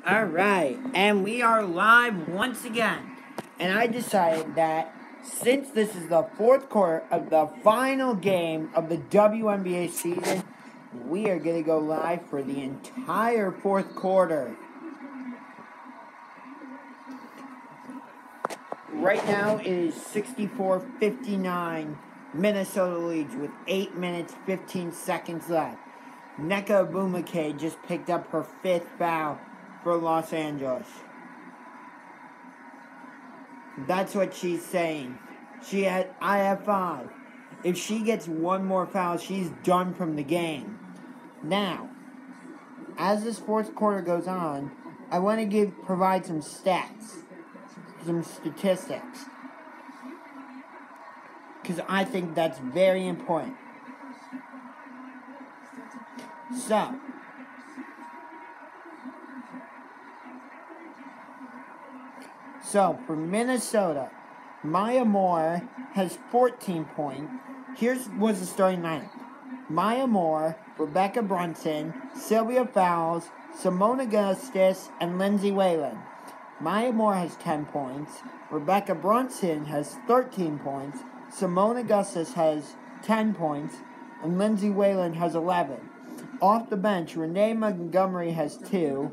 Alright, and we are live once again. And I decided that since this is the fourth quarter of the final game of the WNBA season, we are going to go live for the entire fourth quarter. Right now it is 64-59. Minnesota leads with 8 minutes 15 seconds left. Wnba just picked up her 5th foul for Los Angeles. That's what she's saying. I have 5. If she gets one more foul, she's done from the game. Now, as this fourth quarter goes on, I want to provide some stats, some statistics, because I think that's very important. So for Minnesota, Maya Moore has 14 points. Was the starting lineup. Maya Moore, Rebecca Brunson, Sylvia Fowles, Simone Augustus, and Lindsay Whalen. Maya Moore has 10 points. Rebecca Brunson has 13 points. Simone Augustus has 10 points. And Lindsay Whalen has 11. Off the bench, Renee Montgomery has 2.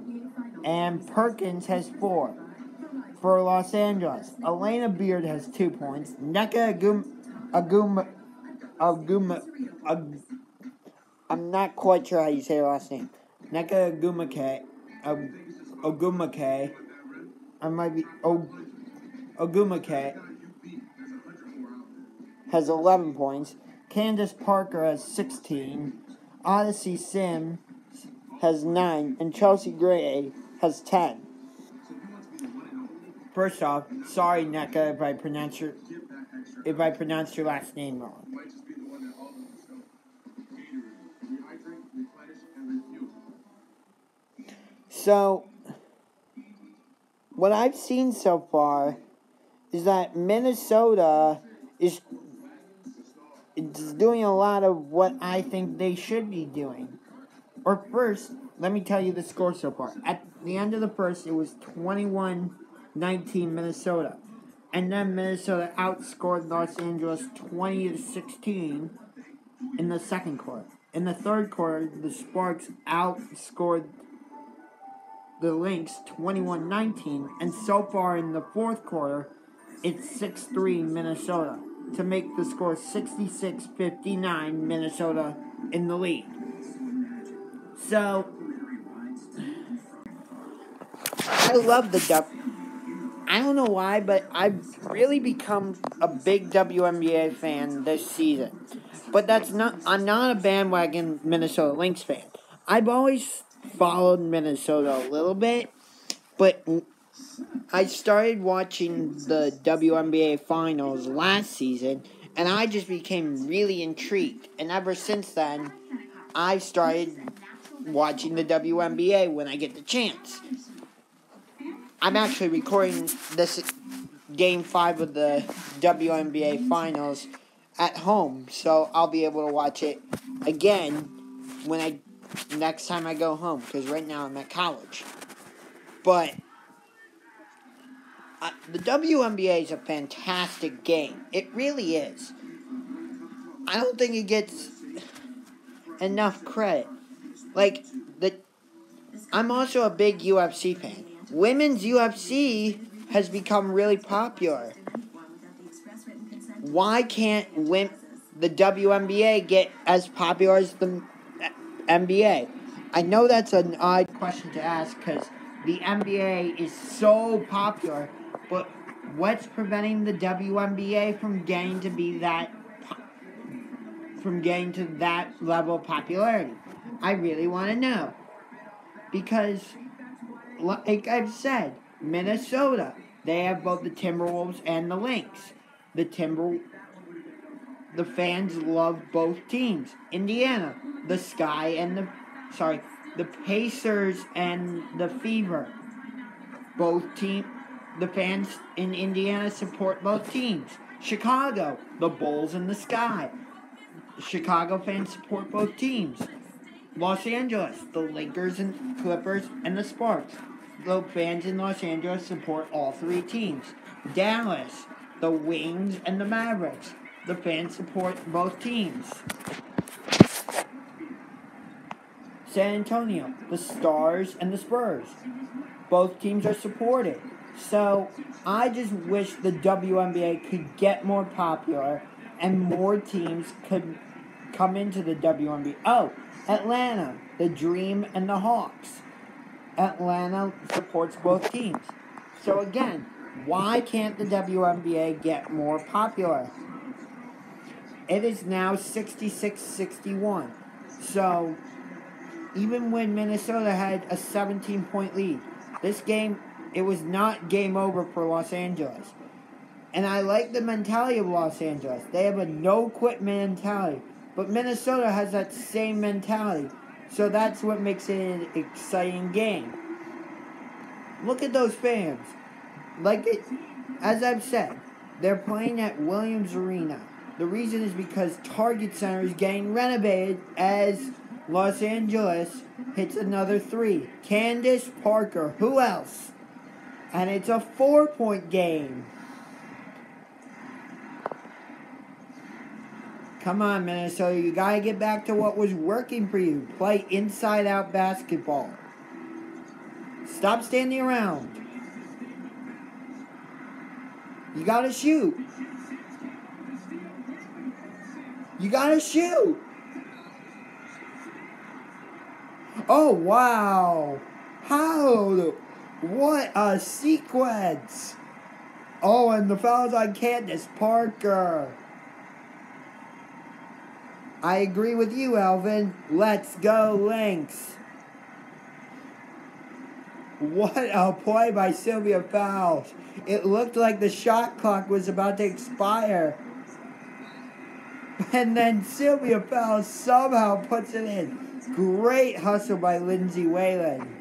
And Perkins has 4. For Los Angeles, Elena Beard has 2 points. I'm not quite sure how you say her last name. Nneka Ogumake. Ogumake has 11 points. Candace Parker has 16. Odyssey Sims has 9. And Chelsea Gray has 10. First off, sorry, Nneka, if I pronounced your last name wrong. So, what I've seen so far is that Minnesota is doing a lot of what I think they should be doing. Or first, let me tell you the score so far. At the end of the first, it was 21-19 Minnesota. And then Minnesota outscored Los Angeles 20-16 in the second quarter. In the third quarter, the Sparks outscored the Lynx 21-19. And so far in the fourth quarter, it's 6-3 Minnesota to make the score 66-59 Minnesota in the lead. So, I love the I don't know why, but I've really become a big WNBA fan this season. But I'm not a bandwagon Minnesota Lynx fan. I've always followed Minnesota a little bit, but I started watching the WNBA finals last season, and I just became really intrigued. And ever since then, I started watching the WNBA when I get the chance. I'm actually recording this Game 5 of the WNBA Finals at home, so I'll be able to watch it again next time I go home, because right now I'm at college. But the WNBA is a fantastic game. It really is. I don't think it gets enough credit. I'm also a big UFC fan. Women's UFC has become really popular. Why can't the WNBA get as popular as the NBA? I know that's an odd question to ask because the NBA is so popular, but what's preventing the WNBA from getting to that level of popularity? I really want to know. Because, like I've said, Minnesota, they have both the Timberwolves and the Lynx. The fans love both teams. Indiana, the Pacers and the Fever. The fans in Indiana support both teams. Chicago, the Bulls and the Sky. Chicago fans support both teams. Los Angeles, the Lakers and Clippers and the Sparks. the fans in Los Angeles support all three teams. Dallas, the Wings, and the Mavericks. The fans support both teams. San Antonio, the Stars, and the Spurs. Both teams are supported. So, I just wish the WNBA could get more popular and more teams could come into the WNBA. Oh, Atlanta, the Dream, and the Hawks. Atlanta supports both teams. So again, why can't the WNBA get more popular? It is now 66-61. So, even when Minnesota had a 17-point lead, this game, it was not game over for Los Angeles. And I like the mentality of Los Angeles. They have a no-quit mentality. But Minnesota has that same mentality. So that's what makes it an exciting game. Look at those fans. As I've said, they're playing at Williams Arena. The reason is because Target Center is getting renovated as Los Angeles hits another 3. Candace Parker. Who else? And it's a 4-point game. Come on, Minnesota. You got to get back to what was working for you. Play inside-out basketball. Stop standing around. You got to shoot. You got to shoot. Oh, wow. How? What a sequence. Oh, and the foul's on Candace Parker. I agree with you, Alvin. Let's go, Lynx. What a play by Sylvia Fowles. It looked like the shot clock was about to expire. And then Sylvia Fowles somehow puts it in. Great hustle by Lindsay Whalen.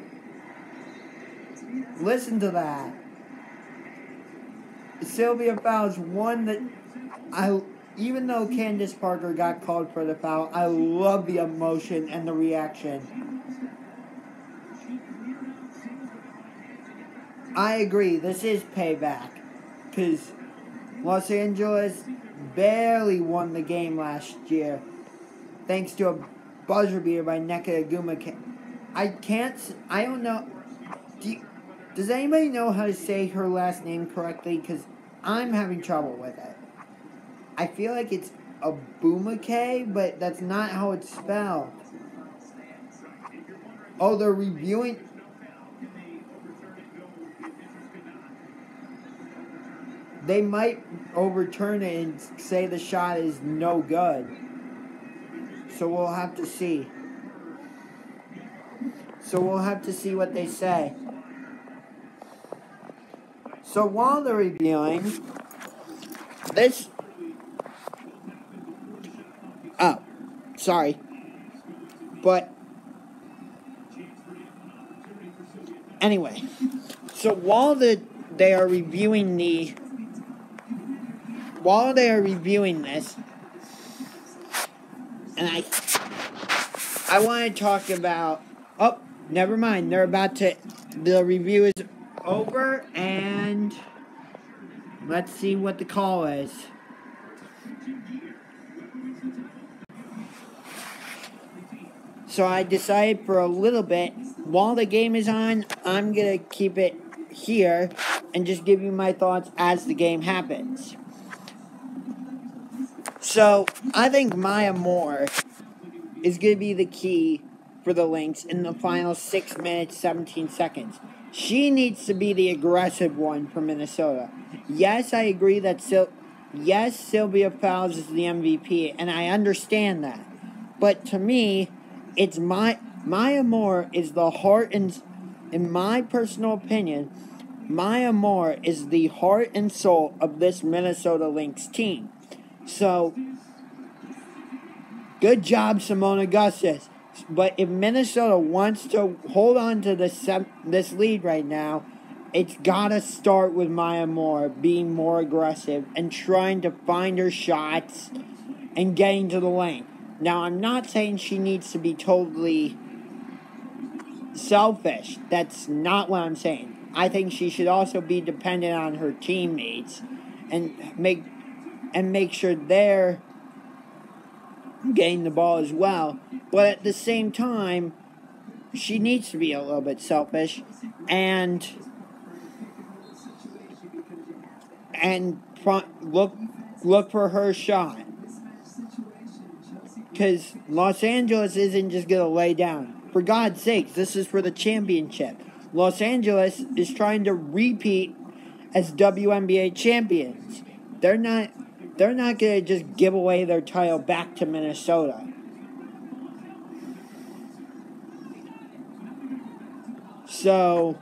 Listen to that. Sylvia Fowles won the... Even though Candace Parker got called for the foul, I love the emotion and the reaction. I agree, this is payback. Because Los Angeles barely won the game last year. Thanks to a buzzer beater by Nneka Wnba. I don't know. Does anybody know how to say her last name correctly? Because I'm having trouble with it. I feel like it's a Wnba, but that's not how it's spelled. Oh, they're reviewing. They might overturn it and say the shot is no good. So we'll have to see. So we'll have to see what they say. So while they're reviewing this... Oh, sorry. But, anyway. So while they are reviewing this, and I want to talk about... Oh, never mind. The review is over, and let's see what the call is. So I decided for a little bit, while the game is on, I'm going to keep it here and just give you my thoughts as the game happens. So, I think Maya Moore is going to be the key for the Lynx in the final 6 minutes, 17 seconds. She needs to be the aggressive one for Minnesota. Yes, I agree that Sylvia Fowles is the MVP, and I understand that. But to me, it's Maya Moore is the heart and, in my personal opinion, Maya Moore is the heart and soul of this Minnesota Lynx team. So, good job, Simone Augustus. But if Minnesota wants to hold on to this lead right now, it's got to start with Maya Moore being more aggressive and trying to find her shots and getting to the lane. Now, I'm not saying she needs to be totally selfish. That's not what I'm saying. I think she should also be dependent on her teammates and make sure they're getting the ball as well. But at the same time, she needs to be a little bit selfish and look for her shot. Because Los Angeles isn't just going to lay down. For God's sakes, this is for the championship. Los Angeles is trying to repeat as WNBA champions. They're not going to just give away their title back to Minnesota. So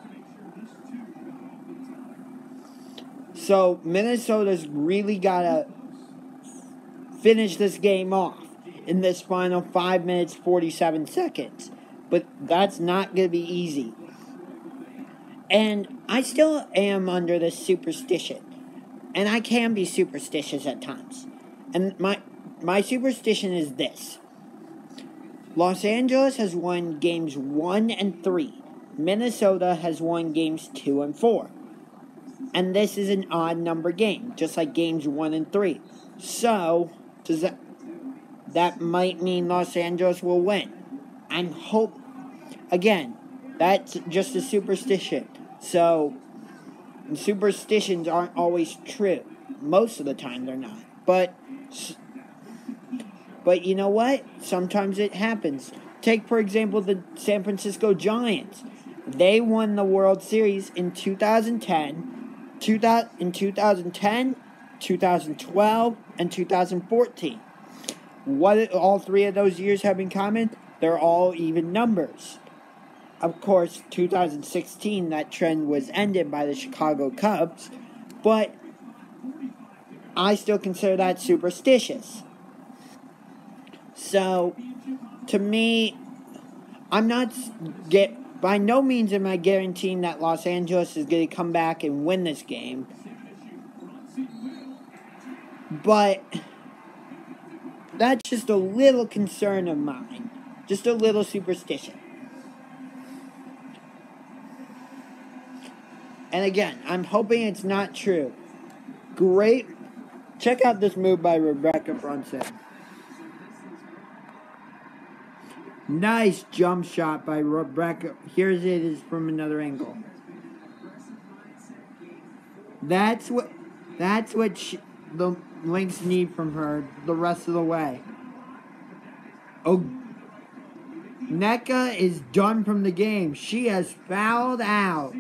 Minnesota's really got to finish this game off in this final 5 minutes, 47 seconds. But that's not going to be easy. And I still am under this superstition. And I can be superstitious at times. And my superstition is this. Los Angeles has won games 1 and 3. Minnesota has won games 2 and 4. And this is an odd number game, just like games 1 and 3. So, that might mean Los Angeles will win. Again, that's just a superstition. So, superstitions aren't always true. Most of the time they're not. But you know what? Sometimes it happens. Take, for example, the San Francisco Giants. They won the World Series in 2010, 2012, and 2014. What all three of those years have in common? They're all even numbers. Of course, 2016, that trend was ended by the Chicago Cubs, but I still consider that superstitious. So, to me, by no means am I guaranteeing that Los Angeles is going to come back and win this game. But that's just a little concern of mine. Just a little superstition. And again, I'm hoping it's not true. Great. Check out this move by Rebecca Brunson. Nice jump shot by Rebecca. Here's it is from another angle. That's what the Lynx need from her the rest of the way. Oh, Nneka is done from the game. She has fouled out.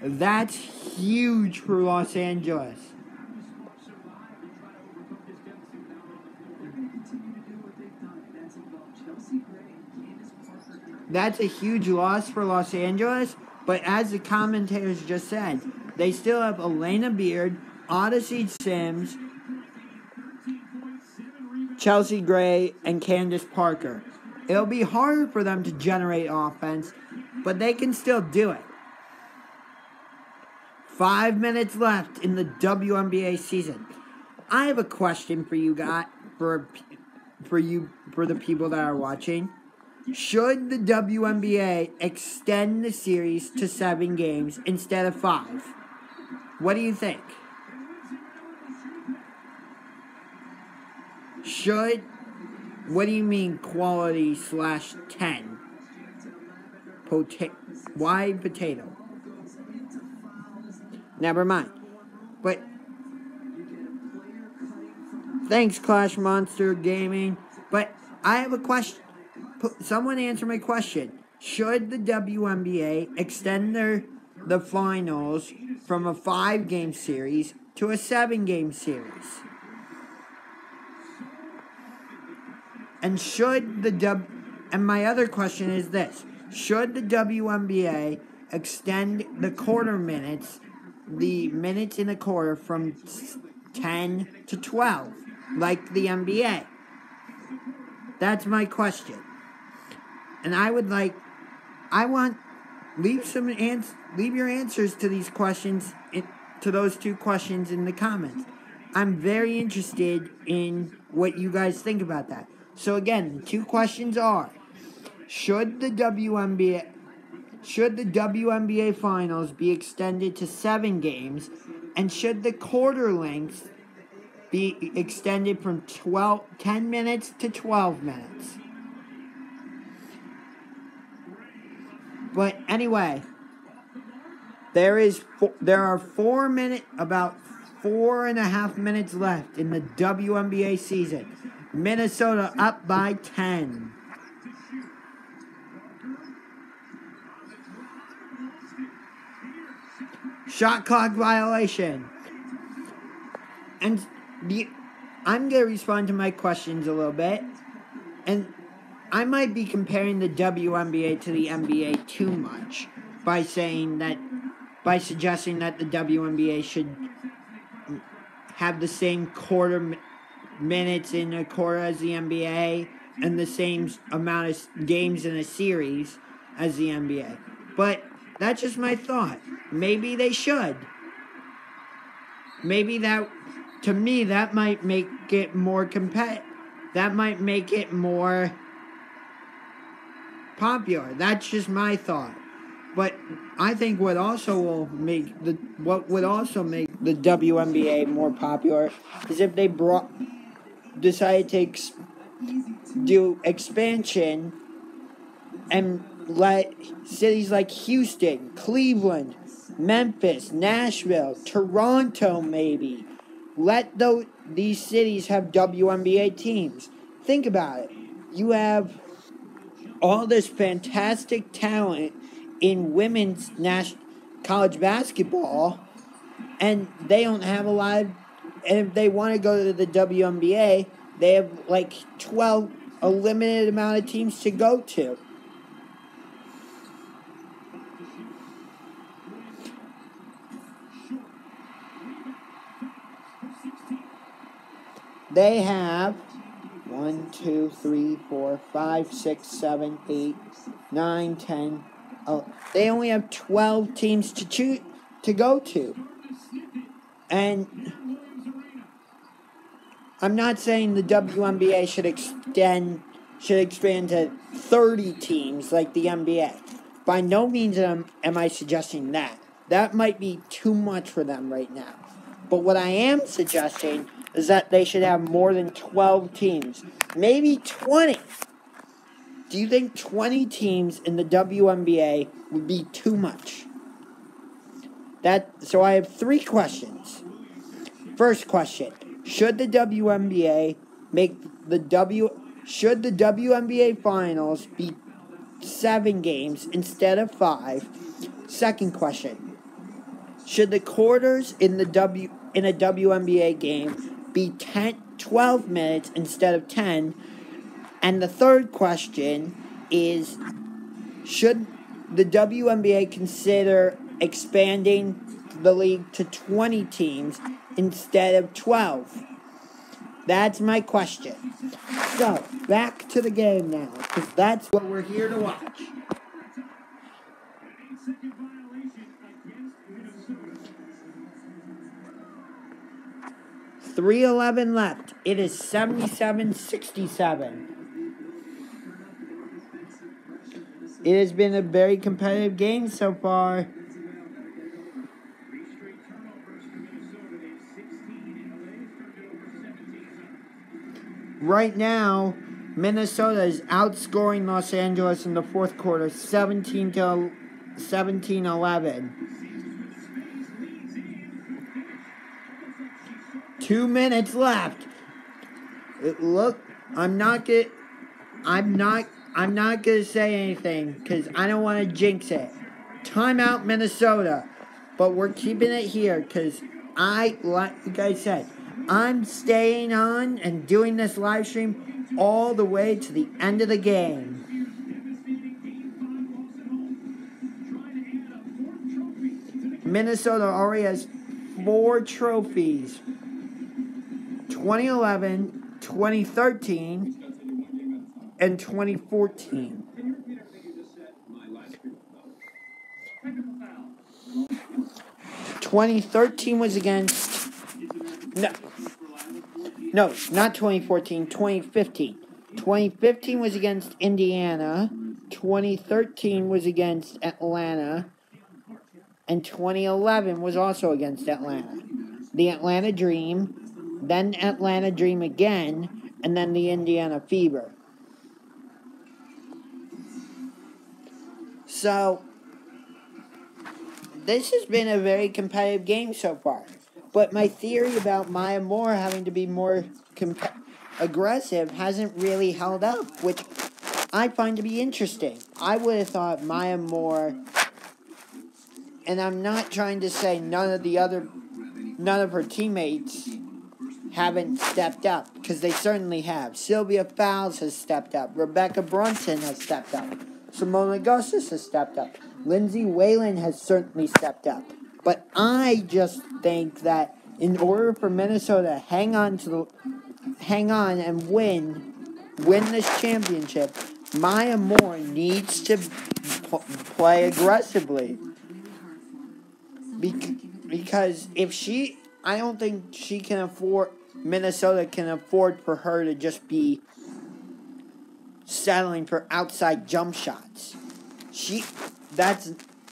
That's huge for Los Angeles. That's a huge loss for Los Angeles, but as the commentators just said, they still have Elena Beard, Odyssey Sims, Chelsea Gray, and Candace Parker. It'll be harder for them to generate offense, but they can still do it. 5 minutes left in the WNBA season. I have a question for you guys, for the people that are watching. Should the WNBA extend the series to 7 games instead of 5? What do you think? What do you mean quality /10? Why potato? Never mind. But thanks, Clash Monster Gaming. But I have a question. Someone answer my question. Should the WNBA extend the finals from a 5-game series to a 7-game series? And and my other question is this. Should the WNBA extend the minutes in a quarter from 10 to 12, like the NBA? That's my question. And leave your answers to these questions, to those 2 questions in the comments. I'm very interested in what you guys think about that. So again, the 2 questions are, should the WNBA Should the WNBA Finals be extended to 7 games? And should the quarter lengths be extended from 10 minutes to 12 minutes? But anyway, there are about 4.5 minutes left in the WNBA season. Minnesota up by 10. Shot clock violation. And I'm going to respond to my questions a little bit. And I might be comparing the WNBA to the NBA too much by suggesting that the WNBA should have the same quarter minutes in a quarter as the NBA and the same amount of games in a series as the NBA. But that's just my thought. Maybe they should. Maybe to me, that might make it more competitive. That might make it more popular. That's just my thought. But I think what would also make the WNBA more popular is if they decided to do expansion and let cities like Houston, Cleveland, Memphis, Nashville, Toronto maybe, let these cities have WNBA teams. Think about it. You have all this fantastic talent in women's college basketball, and they don't have a lot of, and if they want to go to the WNBA, they have like a limited amount of teams to go to. They have 1, 2, 3, 4, 5, 6, 7, 8, 9, 10. They only have 12 teams to go to. And I'm not saying the WNBA should expand to 30 teams like the NBA. By no means am I suggesting that. That might be too much for them right now. But what I am suggesting is that they should have more than 12 teams. Maybe 20. Do you think 20 teams in the WNBA would be too much? So I have 3 questions. First question. Should the WNBA should the WNBA Finals be 7 games instead of 5? Second question. Should the quarters in a WNBA game be 12 minutes instead of 10? And the third question is, should the WNBA consider expanding the league to 20 teams instead of 12? That's my question. So, back to the game now, because that's what we're here to watch. .3:11 left. It is 77-67. It has been a very competitive game so far. Right now, Minnesota is outscoring Los Angeles in the fourth quarter, 17-11. 2 minutes left. I'm not gonna say anything because I don't want to jinx it. Timeout, Minnesota. But we're keeping it here because like I said, I'm staying on and doing this live stream all the way to the end of the game. Minnesota already has 4 trophies. 2011, 2013, and 2014. Was against... No, not 2014, 2015. 2015 was against Indiana. 2013 was against Atlanta, and 2011 was also against Atlanta. The Atlanta Dream, then Atlanta Dream again, and then the Indiana Fever. So, this has been a very competitive game so far. But my theory about Maya Moore having to be more aggressive hasn't really held up, which I find to be interesting. I would have thought Maya Moore, and I'm not trying to say none of her teammates haven't stepped up, because they certainly have. Sylvia Fowles has stepped up. Rebecca Brunson has stepped up. Simone Augustus has stepped up. Lindsay Whalen has certainly stepped up. But I just think that in order for Minnesota to hang on and win this championship, Maya Moore needs to play aggressively. Because I don't think Minnesota can afford for her to just be settling for outside jump shots.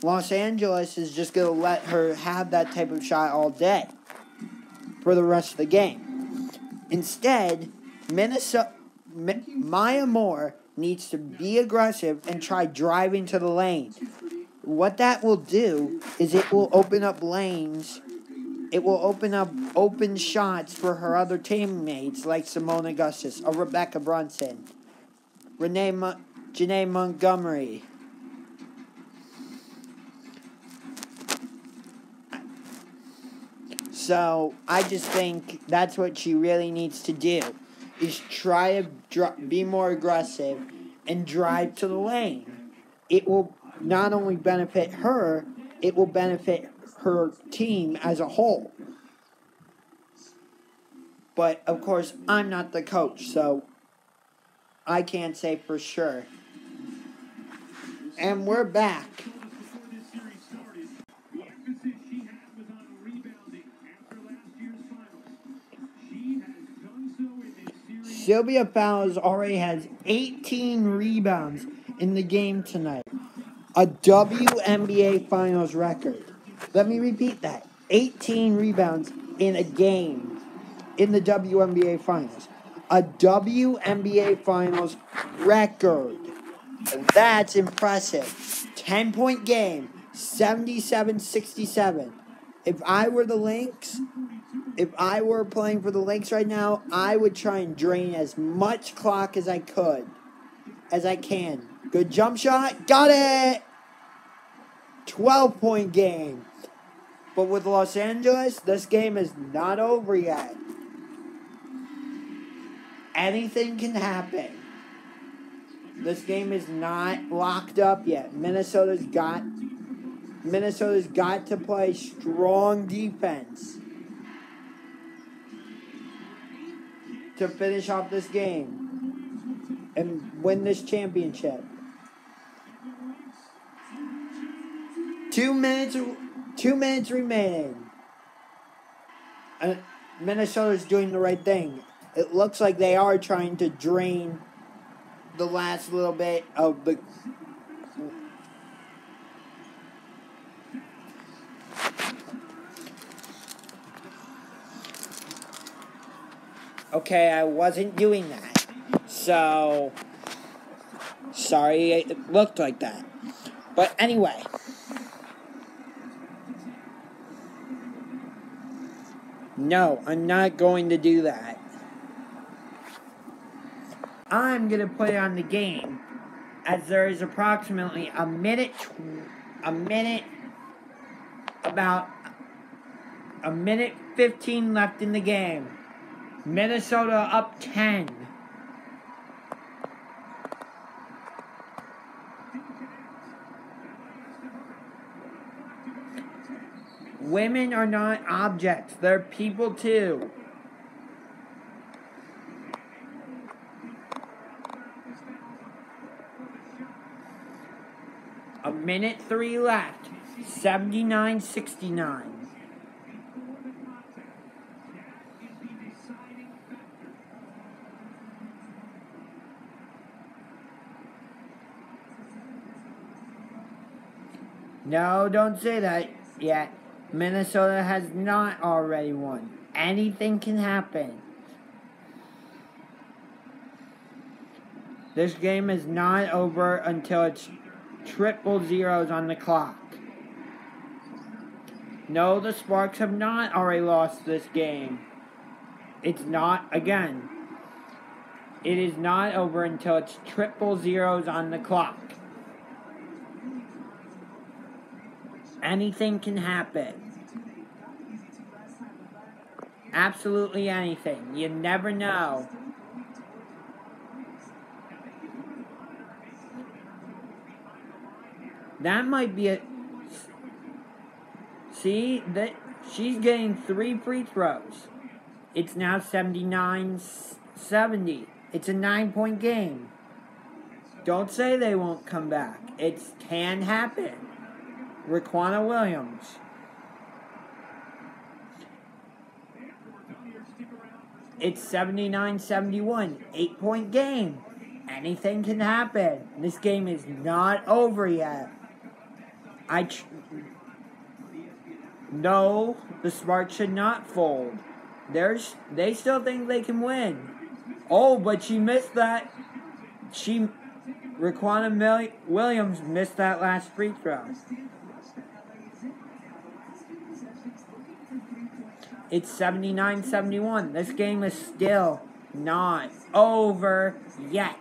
Los Angeles is just going to let her have that type of shot all day for the rest of the game. Instead, Maya Moore needs to be aggressive and try driving to the lane. What that will do is it will open up lanes. It will open up open shots for her other teammates like Simone Augustus or Rebecca Brunson, Janae Montgomery. So I just think that's what she really needs to do, is try to be more aggressive and drive to the lane. It will not only benefit her, it will benefit her team as a whole. But, of course, I'm not the coach, so I can't say for sure. And we're back. Sylvia Fowles already has 18 rebounds in the game tonight. A WNBA Finals record. Let me repeat that. 18 rebounds in a game in the WNBA Finals. A WNBA Finals record. That's impressive. 10-point game. 77-67. If I were the Lynx, if I were playing for the Lynx right now, I would try and drain as much clock as I can. Good jump shot. Got it! 12-point game. But with Los Angeles, this game is not over yet. Anything can happen. This game is not locked up yet. Minnesota's got to play strong defense to finish off this game and win this championship. 2 minutes remaining. Minnesota's doing the right thing. It looks like they are trying to drain the last little bit of the... Okay, I wasn't doing that. So, sorry it looked like that. But anyway. No, I'm not going to do that. I'm going to put on the game as there is approximately about a minute 15 left in the game. Minnesota up 10. Women are not objects. They're people too. A minute 3 left. 79-69. No, don't say that yet. Minnesota has not already won. Anything can happen. This game is not over until it's triple zeros on the clock. No, the Sparks have not already lost this game. It's not, again, it is not over until it's triple zeros on the clock. Anything can happen. Absolutely anything. You never know. That might be a... See, that she's getting 3 free throws. It's now 79-70. It's a 9-point game. Don't say they won't come back. It can happen. Raquana Williams. It's 79-71. 8-point game. Anything can happen. This game is not over yet. No, the Sparks should not fold. They still think they can win. Oh, but she missed that. Raquana Williams missed that last free throw. It's 79-71. This game is still not over yet.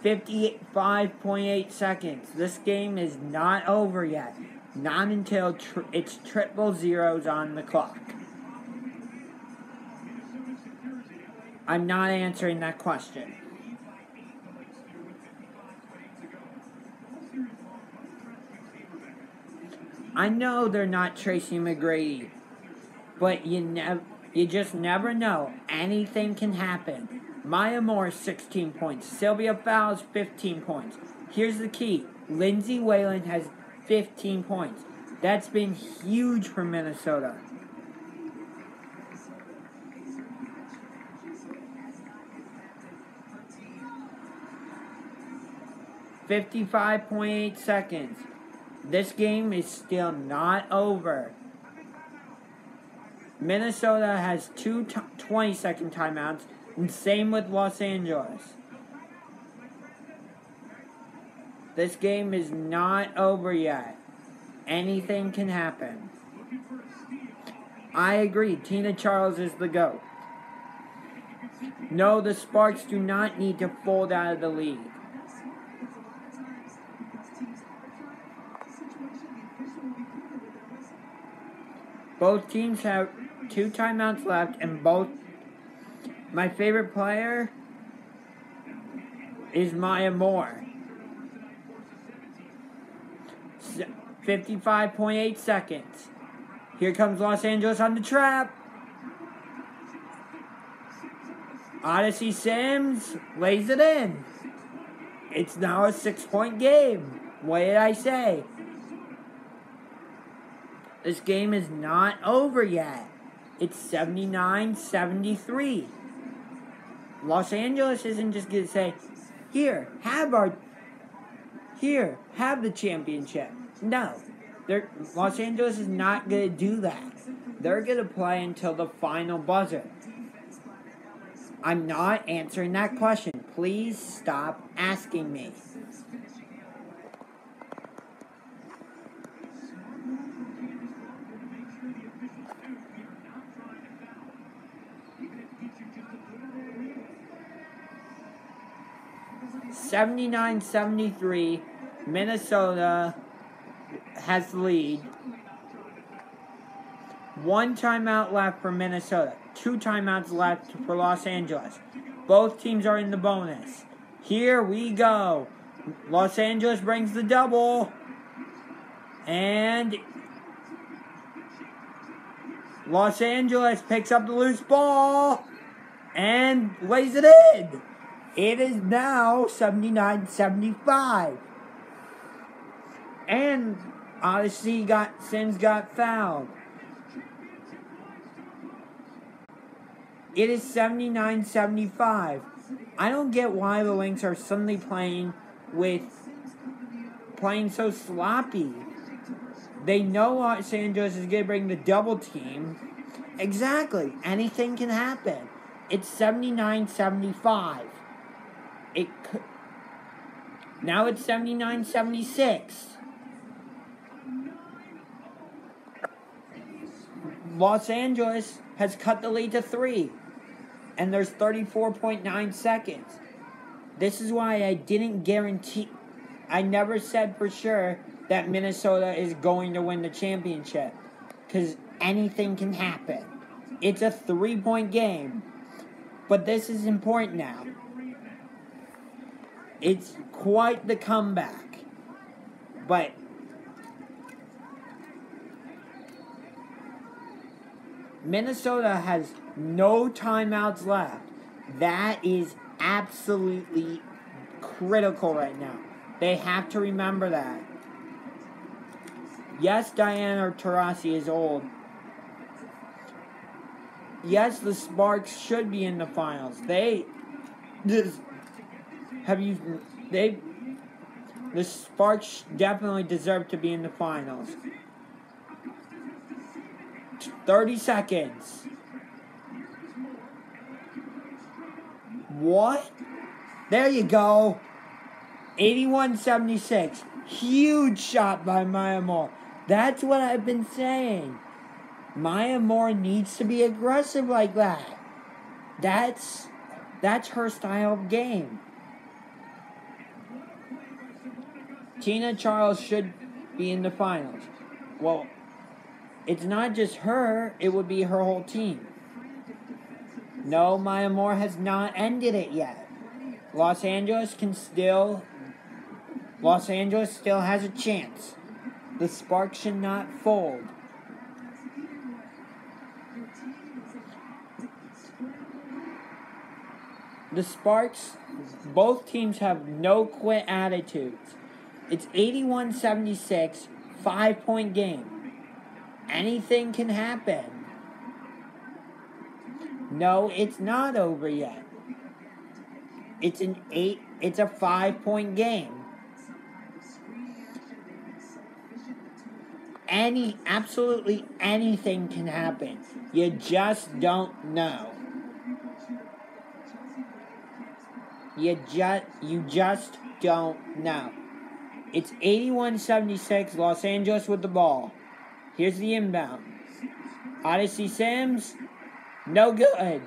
55.8 seconds. This game is not over yet. Not until it's triple zeros on the clock. I'm not answering that question. I know they're not Tracy McGrady, but you just never know. Anything can happen. Maya Moore, 16 points. Sylvia Fowles, 15 points. Here's the key. Lindsay Whalen has 15 points. That's been huge for Minnesota. .8 seconds. This game is still not over. Minnesota has 2 20-second timeouts, and same with Los Angeles. This game is not over yet. Anything can happen. I agree. Tina Charles is the GOAT. No, the Sparks do not need to fold out of the league. Both teams have 2 timeouts left, and my favorite player is Maya Moore. 55.8 seconds. Here comes Los Angeles on the trap. Odyssey Sims lays it in. It's now a 6-point game. What did I say? This game is not over yet. It's 79-73. Los Angeles isn't just going to say, Here, have the championship. No. Los Angeles is not going to do that. They're going to play until the final buzzer. I'm not answering that question. Please stop asking me. .73, Minnesota has the lead. 1 timeout left for Minnesota. 2 timeouts left for Los Angeles. Both teams are in the bonus. Here we go. Los Angeles brings the double. And Los Angeles picks up the loose ball and lays it in. It is now 79-75. And Odyssey Sims got fouled. It is 79-75. I don't get why the Lynx are suddenly playing playing so sloppy. They know Los Angeles is going to bring the double team. Exactly. Anything can happen. It's 79-75. Now it's 79-76. Los Angeles has cut the lead to 3. And there's 34.9 seconds. This is why I didn't guarantee. I never said for sure that Minnesota is going to win the championship. Because anything can happen. It's a 3-point game. But this is important now. It's quite the comeback. But Minnesota has no timeouts left. That is absolutely critical right now. They have to remember that. Yes, Diana Taurasi is old. Yes, the Sparks should be in the finals. The Sparks definitely deserve to be in the finals. 30 seconds. What? There you go. 81-76. Huge shot by Maya Moore. That's what I've been saying. Maya Moore needs to be aggressive like that. That's her style of game. Tina Charles should be in the finals. Well, it's not just her, it would be her whole team. No, Maya Moore has not ended it yet. Los Angeles still has a chance. The Sparks should not fold. The Sparks, both teams have no quit attitudes. It's 81-76, 5-point game. Anything can happen. No, it's not over yet. It's a 5-point game. Absolutely anything can happen. You just don't know. You just don't know. It's 81-76, Los Angeles with the ball. Here's the inbound. Odyssey Sims, no good.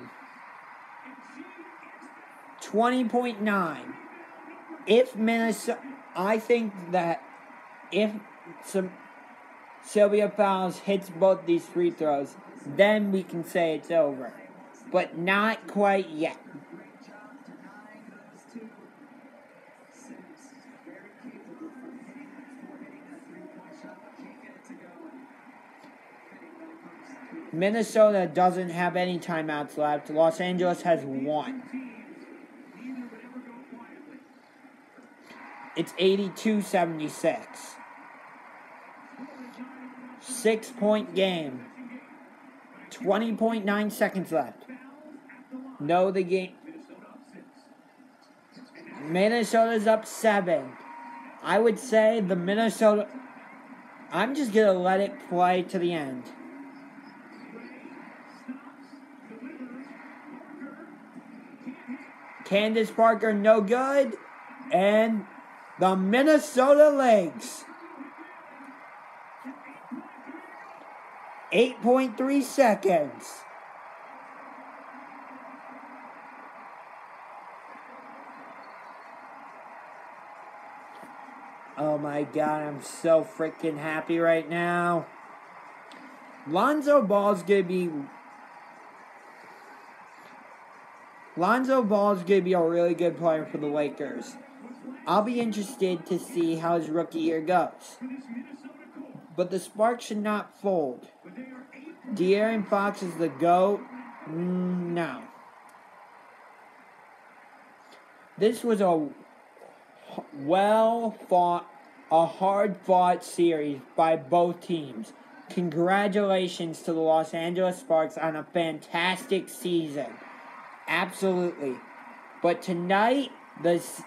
20.9. If Minnesota, I think that if Sylvia Fowles hits both these free throws, then we can say it's over. But not quite yet. Minnesota doesn't have any timeouts left. Los Angeles has 1. It's 82-76. 6-point game. 20.9 seconds left. No, the game. Minnesota's up 7. I would say the Minnesota. I'm just going to let it play to the end. Candace Parker, no good. And the Minnesota Lynx. 8.3 seconds. Oh my God, I'm so freaking happy right now. Lonzo Ball's gonna be a really good player for the Lakers. I'll be interested to see how his rookie year goes. But the Sparks should not fold. De'Aaron Fox is the GOAT? No. This was a hard-fought series by both teams. Congratulations to the Los Angeles Sparks on a fantastic season. Absolutely. But tonight is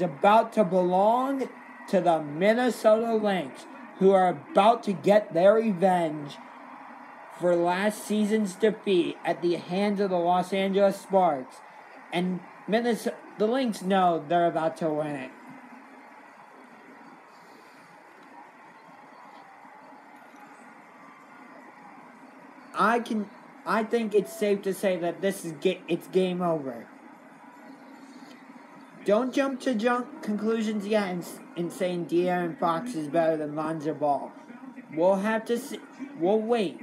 about to belong to the Minnesota Lynx, who are about to get their revenge for last season's defeat at the hands of the Los Angeles Sparks. And the Lynx know they're about to win it. I think it's safe to say that it's game over. Don't jump to conclusions yet in saying De'Aaron Fox is better than Lonzo Ball. We'll have to see. We'll wait.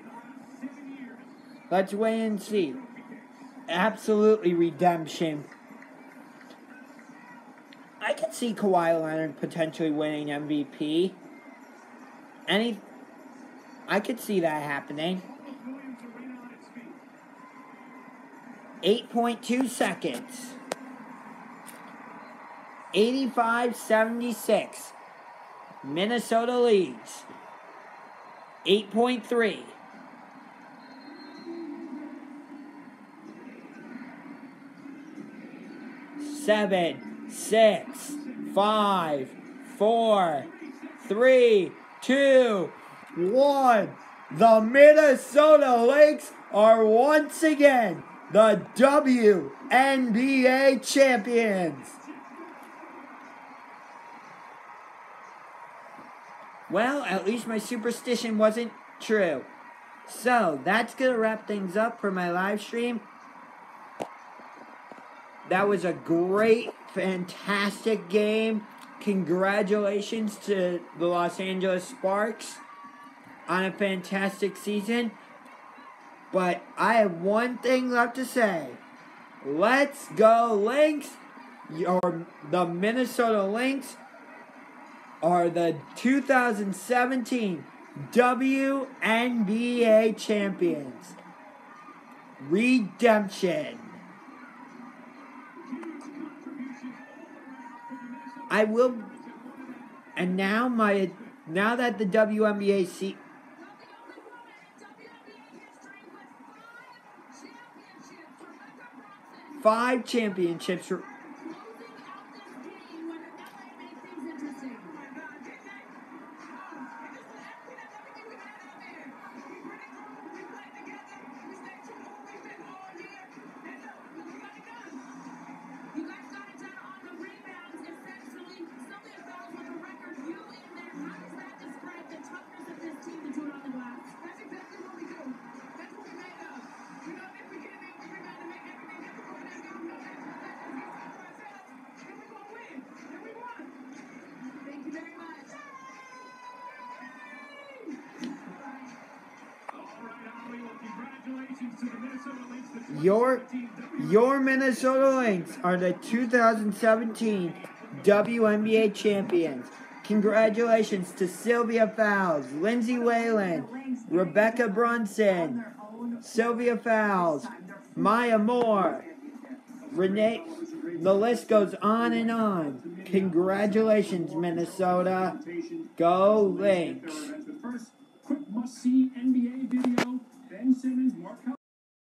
Let's wait and see. Absolutely redemption. I could see Kawhi Leonard potentially winning MVP. I could see that happening. 8.2 seconds. 85-76. Minnesota leads. 8.3. 7, 6, 5, 4, 3, 2, 1. The Minnesota Lynx are once again the WNBA champions. Well, at least my superstition wasn't true. So, that's going to wrap things up for my live stream. That was a great, fantastic game. Congratulations to the Los Angeles Sparks on a fantastic season. But I have one thing left to say. Let's go Lynx. The Minnesota Lynx are the 2017 WNBA champions. Redemption. I will, and now that the WNBA 5 championships. Your Minnesota Lynx are the 2017 WNBA champions. Congratulations to Sylvia Fowles, Lindsay Whalen, Rebecca Brunson, Sylvia Fowles, Maya Moore, Renee. The list goes on and on. Congratulations, Minnesota. Go Lynx. Quick must-see NBA video. Ben Simmons, Mark